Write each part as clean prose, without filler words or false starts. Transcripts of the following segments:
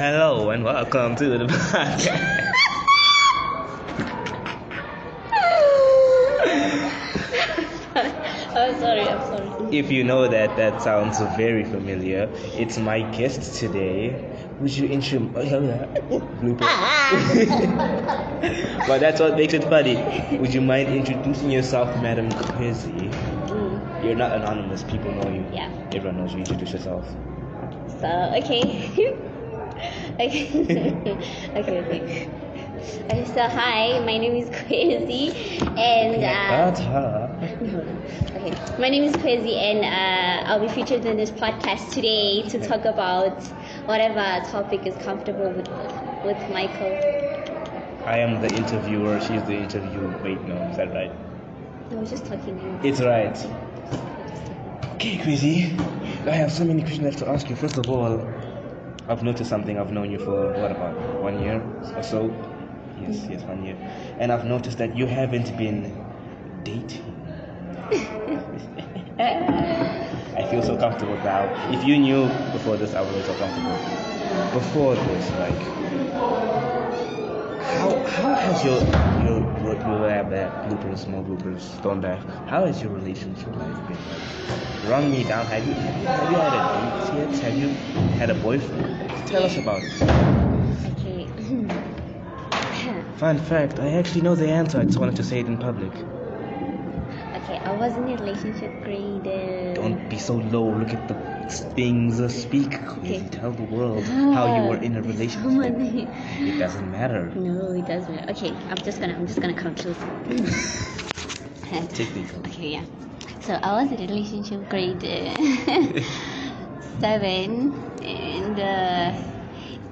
Hello and welcome to the podcast. I'm sorry. If you know that sounds very familiar, it's my guest today. Would you introduce? Blooper. But that's what makes it funny. Would you mind introducing yourself, Madam Khwezi? You're not anonymous. People know you. Yeah. Everyone knows you. Introduce yourself. So, okay. Okay. So, hi, my name is Khwezi, and That's her. okay, my name is Khwezi, and I'll be featured in this podcast today to talk about whatever topic is comfortable with Michael. I am the interviewer. She's the interviewer. Wait, no, is that right? I was just talking. It's right. Okay, Khwezi. I have so many questions left to ask you. First of all, I've noticed something. I've known you for what, about 1 year or so? Yes, 1 year. And I've noticed that you haven't been dating. I feel so comfortable now. If you knew before this, I wasn't so comfortable. Before this, like, how has your bloopers, small bloopers, don't laugh. How has your relationship life been? Like, run me down. Have you had a date yet? Have you had a boyfriend? Tell us about it. Okay. Fun fact, I actually know the answer. I just wanted to say it in public. Okay, I was in a relationship grade. Don't be so low. Look at the things. Speak. Okay. Tell the world how you were in a relationship. It doesn't matter. No, it doesn't. Okay, I'm just gonna come closer. Technical. Okay, yeah. So I was in a relationship grade 7 and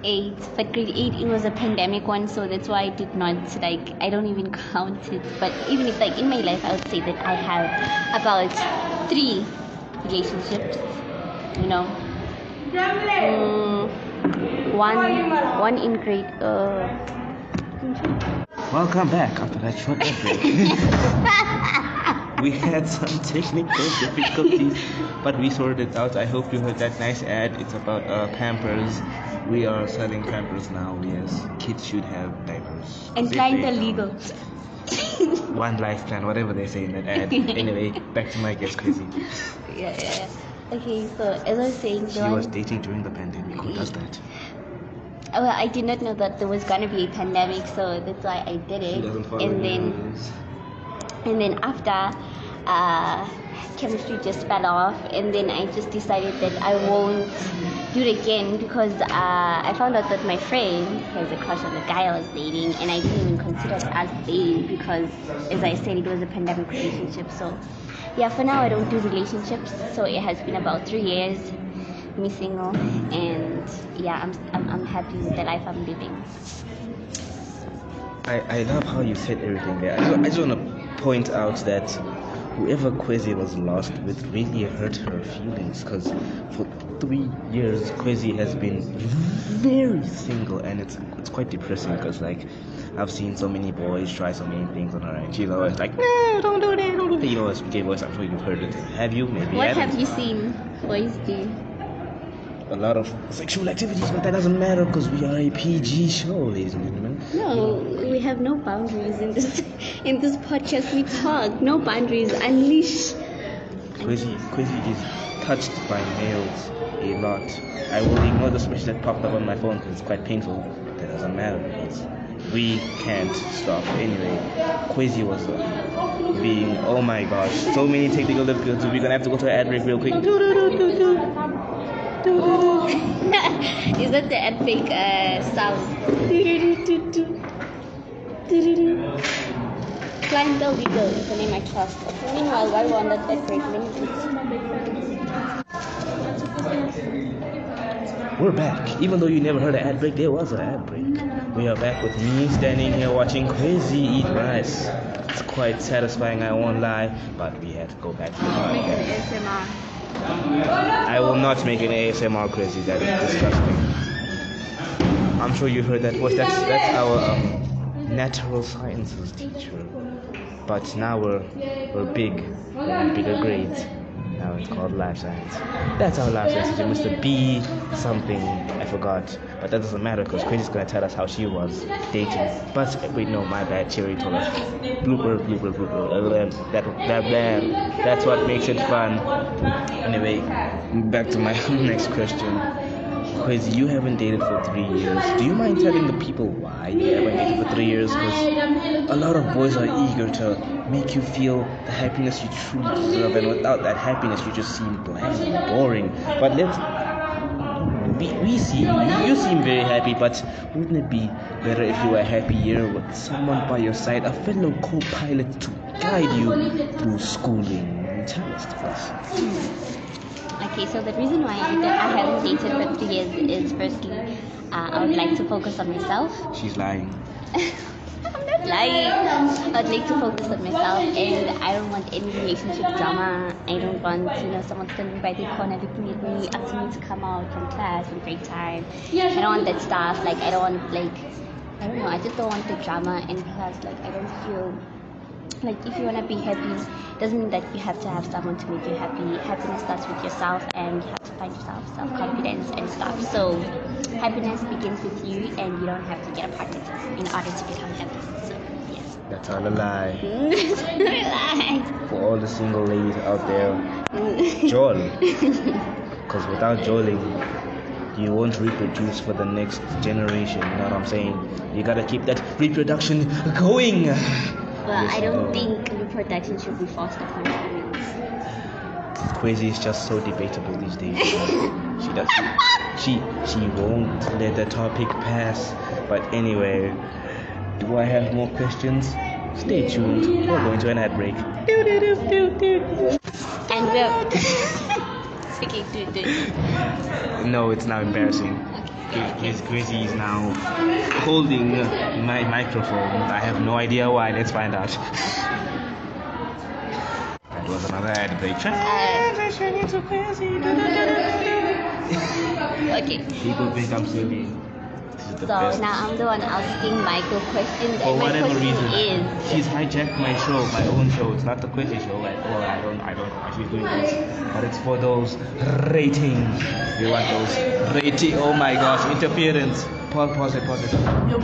8, but grade 8 it was a pandemic one, so that's why I did not I don't even count it. But even if in my life, I would say that I have about 3 relationships. You know, one in grade. Welcome back after that short break. We had some technical difficulties, but we sorted it out. I hope you heard that nice ad. It's about Pampers. We are selling Pampers now. Yes, kids should have diapers. And clients are legal. One life plan, whatever they say in that ad. Anyway, back to my guest, Khwezi. Yeah. Okay, so as I was saying, She was dating during the pandemic. Who does that? Well, I did not know that there was gonna be a pandemic, so that's why I did it. She doesn't follow rules. And then after, chemistry just fell off, and then I just decided that I won't do it again because I found out that my friend has a crush on the guy I was dating, and I didn't even consider us dating because, as I said, it was a pandemic relationship. So yeah, for now I don't do relationships. So it has been about 3 years me single, and yeah, I'm happy with the life I'm living. I love how you said everything there. I just want to point out that whoever Khwezi was lost with really hurt her feelings, because for 3 years Khwezi has been very single, and it's quite depressing because I've seen so many boys try so many things on her, and she's always like, no, don't do that. You know, as gay boys, I'm sure you've heard it. Have you? Maybe. What have you seen boys do? A lot of sexual activities, but that doesn't matter because we are a PG show, ladies and gentlemen. No, we have no boundaries in this podcast. We talk, no boundaries. Unleash. Khwezi is touched by males a lot. I will ignore the message that popped up on my phone because it's quite painful. That doesn't matter. We can't stop. Anyway, Khwezi was being, oh my gosh, so many technical difficulties. We're gonna have to go to an ad break real quick. Is that the epic sound? Clientele legal is the name I trust. Meanwhile, while we're on that ad break, we're back. Even though you never heard an ad break, there was an ad break. We are back with me standing here watching Khwezi eat rice. It's quite satisfying, I won't lie, but we had to go back to the podcast. I will not make an ASMR Khwezi. That is disgusting. I'm sure you heard that voice. That's our natural sciences teacher. But now we're big. We're in bigger grades. Now it's called life science. That's our life science teacher, Mr. B something, I forgot. But that doesn't matter because Queen's gonna tell us how she was dating. But wait, no, my bad. She already told us. Blooper. That's what makes it fun. Anyway, back to my next question. Khwezi, you haven't dated for 3 years. Do you mind telling the people why you haven't dated for 3 years? Because a lot of boys are eager to make you feel the happiness you truly deserve, and without that happiness, you just seem bland and boring. But we see you seem very happy. But wouldn't it be better if you were happier with someone by your side, a fellow co-pilot to guide you through schooling? Tell us, please. Okay, so the reason why I haven't dated for 3 years is firstly, I would like to focus on myself. She's lying. I'm not lying. I'd like to focus on myself, and I don't want any relationship drama. I don't want, someone standing by the corner looking at me, asking me to come out from class on break time. I don't want that stuff. Like, I don't want, I don't know. I just don't want the drama, and plus, I don't feel like if you want to be happy, doesn't mean that you have to have someone to make you happy. Happiness starts with yourself, and you have to find yourself self-confidence and stuff. So happiness begins with you, and you don't have to get a partner in order to become happy. So yes, that's all a lie. It's not a lie. For all the single ladies out there, jol. Because without joling, you won't reproduce for the next generation. You know what I'm saying? You gotta keep that reproduction going. Well, I don't think reproduction should be forced upon females. Khwezi is just so debatable these days. She won't let the topic pass. But anyway, do I have more questions? Stay tuned. We're going to an ad break. And we're okay, No, it's now embarrassing. Khwezi is now holding my microphone. I have no idea why. Let's find out. That was another ad break. Okay. People think I'm silly. So now I'm the one asking Michael questions, for and my whatever question reason, is, she's hijacked my show, my own show. It's not the Khwezi show. I don't actually do this, but it's for those ratings. We want those rating. Oh my gosh, interference. Pause it.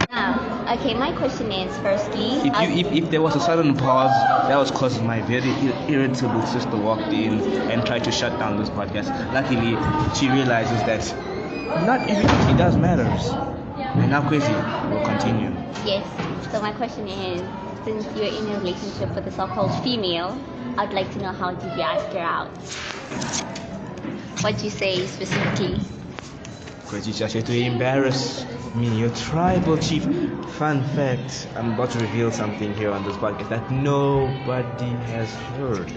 now, okay, my question is, firstly, If there was a sudden pause, that was because my very irritable sister walked in and tried to shut down this podcast. Luckily, she realizes that not everything she does matters. And now Khwezi will continue. Yes. So my question is, since you're in a relationship with a so-called female, I'd like to know, how did you ask her out? What'd you say specifically? Khwezi just had to embarrass me, your tribal chief. Fun fact, I'm about to reveal something here on this podcast that nobody has heard.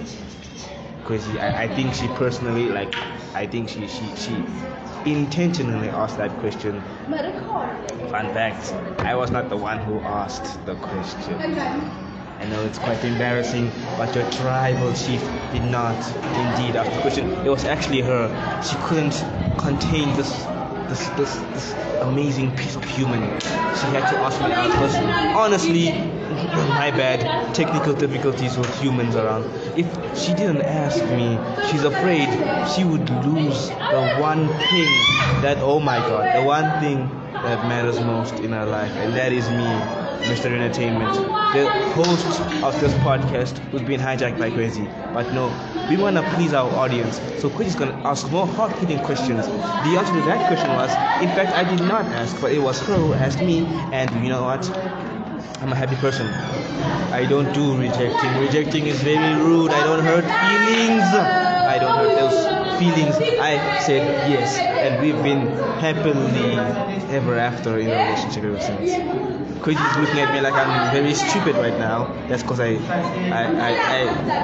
Khwezi, I think she personally, I think she intentionally asked that question. Fun fact, I was not the one who asked the question. I know it's quite embarrassing, but your tribal chief did not indeed ask the question. It was actually her. She couldn't contain this amazing piece of human. She had to ask me out because honestly, my bad, technical difficulties with humans around. If she didn't ask me, she's afraid she would lose the one thing that, oh my god, the one thing that matters most in her life, and that is me, Mr. Entertainment, the host of this podcast who's been hijacked by Khwezi. But no, we want to please our audience, so Khwezi's going to ask more hard-hitting questions. The answer to that question was, in fact, I did not ask, but it was her who asked me, and you know what? I'm a happy person. I don't do rejecting. Rejecting is very rude. I don't hurt feelings. I don't hurt those feelings. I said yes, and we've been happily ever after in a relationship ever since. Khwezi is looking at me like I'm very stupid right now. That's because I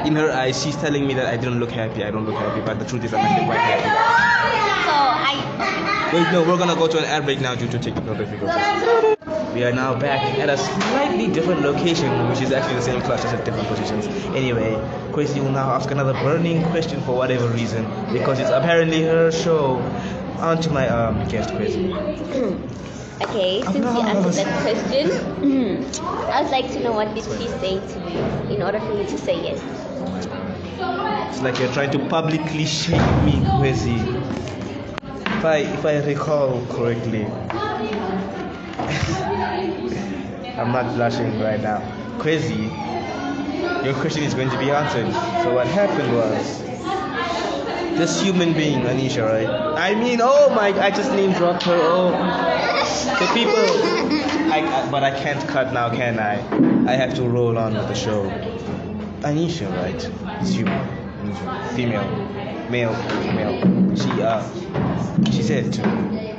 in her eyes, she's telling me that I don't look happy. I don't look happy, but the truth is I'm actually quite happy. Wait, no, we're gonna go to an ad break now due to technical difficulties. We are now back at a slightly different location, which is actually the same class, just at different positions. Anyway, Khwezi will now ask another burning question for whatever reason, because it's apparently her show. On to my guest, Khwezi. Okay, since you answered that question, I'd like to know, what did she say to you in order for you to say yes? It's like you're trying to publicly shame me, Khwezi. If I recall correctly, I'm not blushing right now. Khwezi, your question is going to be answered. So what happened was, this human being, Anisha, right? I mean, oh my, I just name dropped her. Oh, the people. But I can't cut now, can I? I have to roll on with the show. Anisha, right? It's human, female, male, female. She said to me,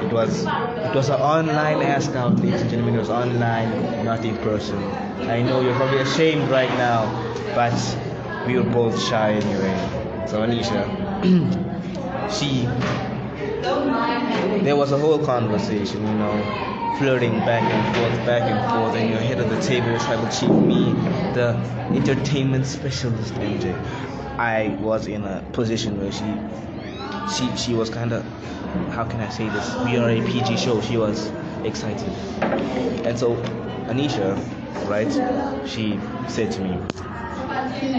it was an online ask out, ladies and gentlemen. It was online, not in person. I know you're probably ashamed right now, but we were both shy anyway. So Anisha, there was a whole conversation, flirting back and forth, and you're head of the table trying to cheat me, the entertainment specialist MJ. I was in a position where she was kind of, how can I say this? We are a PG show. She was excited, and so Anisha, right? She said to me,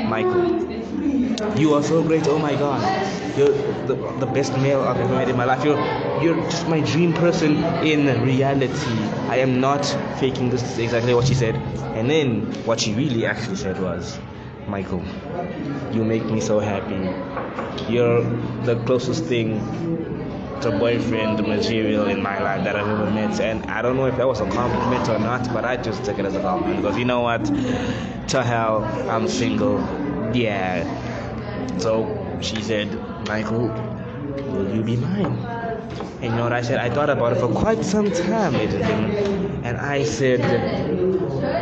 Michael, you are so great. Oh my God, you're the best male I've ever met in my life. You're just my dream person in reality. I am not faking this. This is exactly what she said. And then what she really actually said was, Michael, you make me so happy. You're the closest thing to boyfriend material in my life that I've ever met. And I don't know if that was a compliment or not, but I just took it as a compliment, because you know what? To hell, I'm single. Yeah. So she said, Michael, will you be mine? And you know what I said? I thought about it for quite some time, ladies and gentlemen. And I said,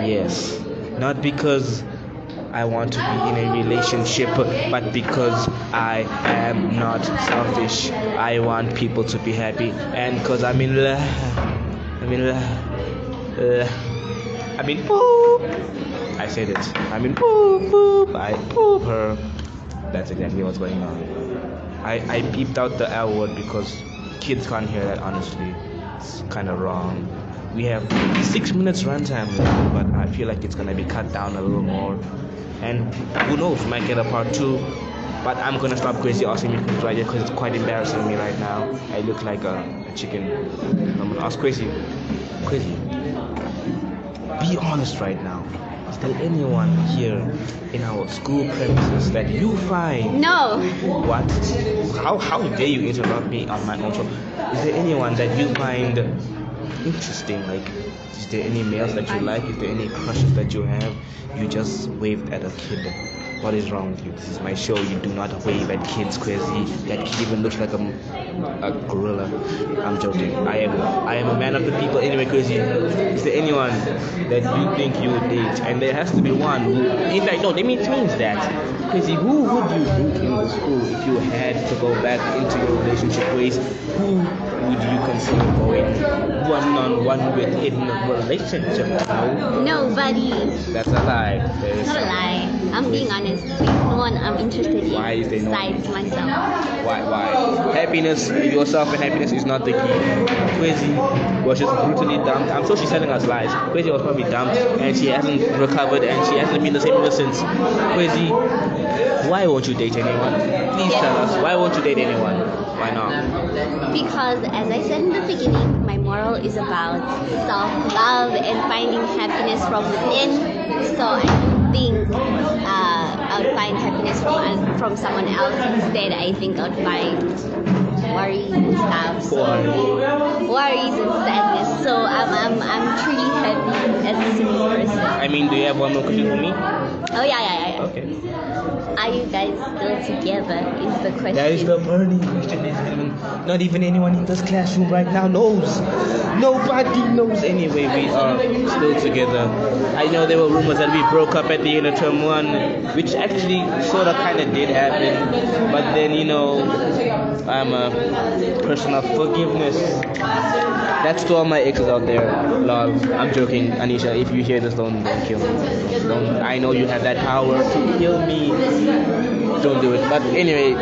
yes. Not because I want to be in a relationship, but because I am not selfish. I want people to be happy, and because I'm in love. Poop. I said it. Poop. I poop her. That's exactly what's going on. I peeped out the L word because kids can't hear that, honestly. It's kind of wrong. We have 6 minutes runtime left, but I feel like it's going to be cut down a little more. And who knows, we might get a part 2. But I'm going to stop Khwezi asking me questions right here because it's quite embarrassing me right now. I look like a chicken. I'm going to ask Khwezi, be honest right now. Is there anyone here in our school premises that you find... No. What? How dare you interrupt me on my own show? Is there anyone that you find interesting? Like, is there any males that you like? Is there any crushes that you have? You just waved at a kid. What is wrong with you? This is my show. You do not wave at kids, Khwezi. That kid even looks like a gorilla. I'm joking. I am a man of the people. Anyway, Khwezi, is there anyone that you think you would date? And there has to be one who... In fact, no, let me change that. Khwezi, who would you date in the school if you had to go back into your relationship ways? Who would you consider going one-on-one with in a relationship? No? Nobody. That's a lie. It's not a lie. I'm being honest. There's no one I'm interested in. Why is there no one? Besides myself. Why? Happiness, yourself and happiness is not the key. Khwezi was just brutally dumped. I'm sure she's telling us lies. Khwezi was probably dumped and she hasn't recovered and she hasn't been the same ever since. Khwezi, why won't you date anyone? Please tell us. Why won't you date anyone? Why not? Because, as I said in the beginning, my moral is about self-love and finding happiness from within. So I don't think I would find happiness from someone else. Instead, I think I would find worries and stuff. Worries and sadness. So I'm truly happy as a single person. I mean, do you have one more question for me? Oh yeah. Okay. Are you guys still together? Is the question. That is the burning question. Not even anyone in this classroom right now knows. Nobody knows. Anyway, we are still together. I know there were rumors that we broke up at the end of term 1, which actually sort of kind of did happen. But then, I'm a person of forgiveness. That's to all my exes out there. Lol. I'm joking. Anisha, if you hear this, don't kill me. Don't. I know you have that power to kill me. Don't do it. But anyway,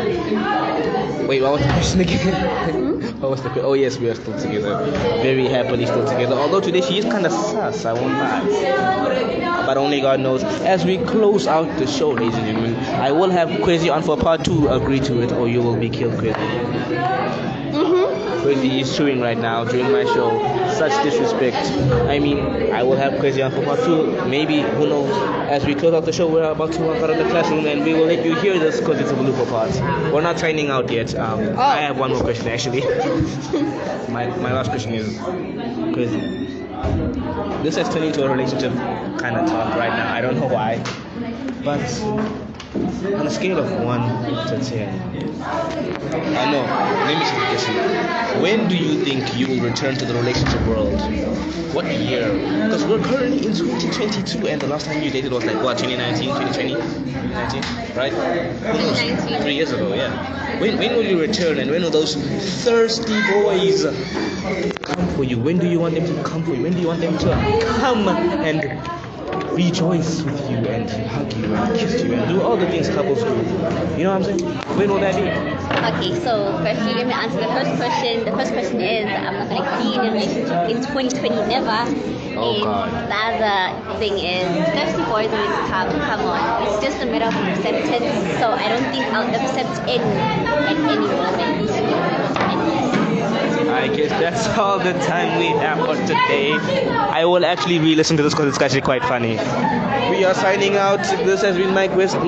wait, what was the question again? Oh yes, we are still together. Very happily still together. Although today she is kind of sus, I won't lie. But only God knows. As we close out the show, ladies and gentlemen, I will have Khwezi on for part 2. Agree to it, or you will be killed, Khwezi. Khwezi is chewing right now during my show. Such disrespect. I mean, I will have Khwezi on for part 2. Maybe, who knows? As we close out the show, we're about to walk out of the classroom and we will let you hear this because it's a blooper part. We're not signing out yet. I have one more question actually. my last question is, Khwezi, this has turned into a relationship kind of talk right now. I don't know why. But on a scale of 1 to 10, no, let me change the question. When do you think you will return to the relationship world? What year? Because we're currently in 2022 and the last time you dated was like what, 2019, 2020? 2019, right? 2019. 3 years ago, yeah. When will you return and when will those thirsty boys come for you? When do you want them to come for you? When do you want them to come and rejoice with you and hug you and kiss you and do all the things couples do? You know what I'm saying? When will that be? Okay, so firstly, let me answer the first question. The first question is, I'm not going to be in a relationship in 2020, never. Oh, and God. The other thing is, thirsty boys always come on. It's just a matter of acceptance. So I don't think I'll accept any at any moment. I guess that's all the time we have for today. I will actually re-listen to this because it's actually quite funny. We are signing out. This has been my quest. Oh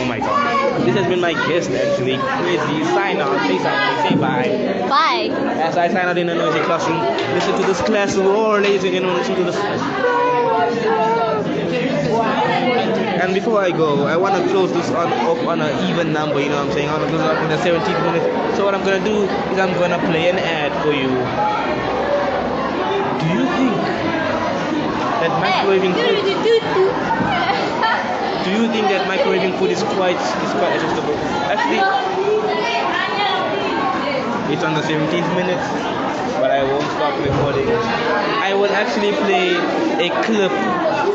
my god. This has been my guest actually. Khwezi, sign out. Say something. Say bye. Bye. As I sign out in a noisy classroom, listen to this class roar, ladies and gentlemen. Listen to this. And before I go, I want to close this off on an even number, you know what I'm saying? I want to close it off in the 17th minute. So what I'm going to do is I'm going to play an ad for you. Do you think that microwaving food... Do you think that microwaving food is quite adjustable? Actually, it's on the 17th minute, but I won't stop recording. I will actually play a clip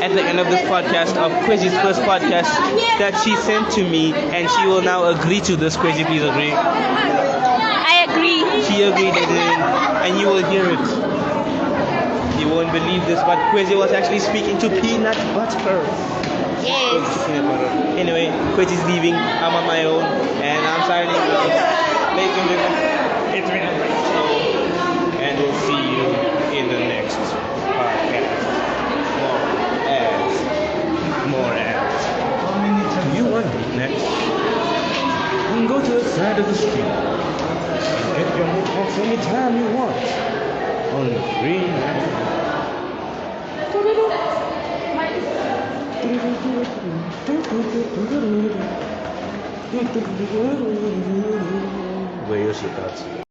at the end of this podcast of Khwezi's first podcast that she sent to me, and she will now agree to this. Khwezi, please agree. I agree. She agreed, and you will hear it. You won't believe this, but Khwezi was actually speaking to peanut butter. Yes. Peanut butter. Anyway, Khwezi's leaving. I'm on my own, and I'm signing out. Ladies and gentlemen, it's been a great show, and we'll see you in the next podcast. More ads. Do you want it next? You can go to the side of the street and get your box anytime you want. Only free. Where your seatbelts?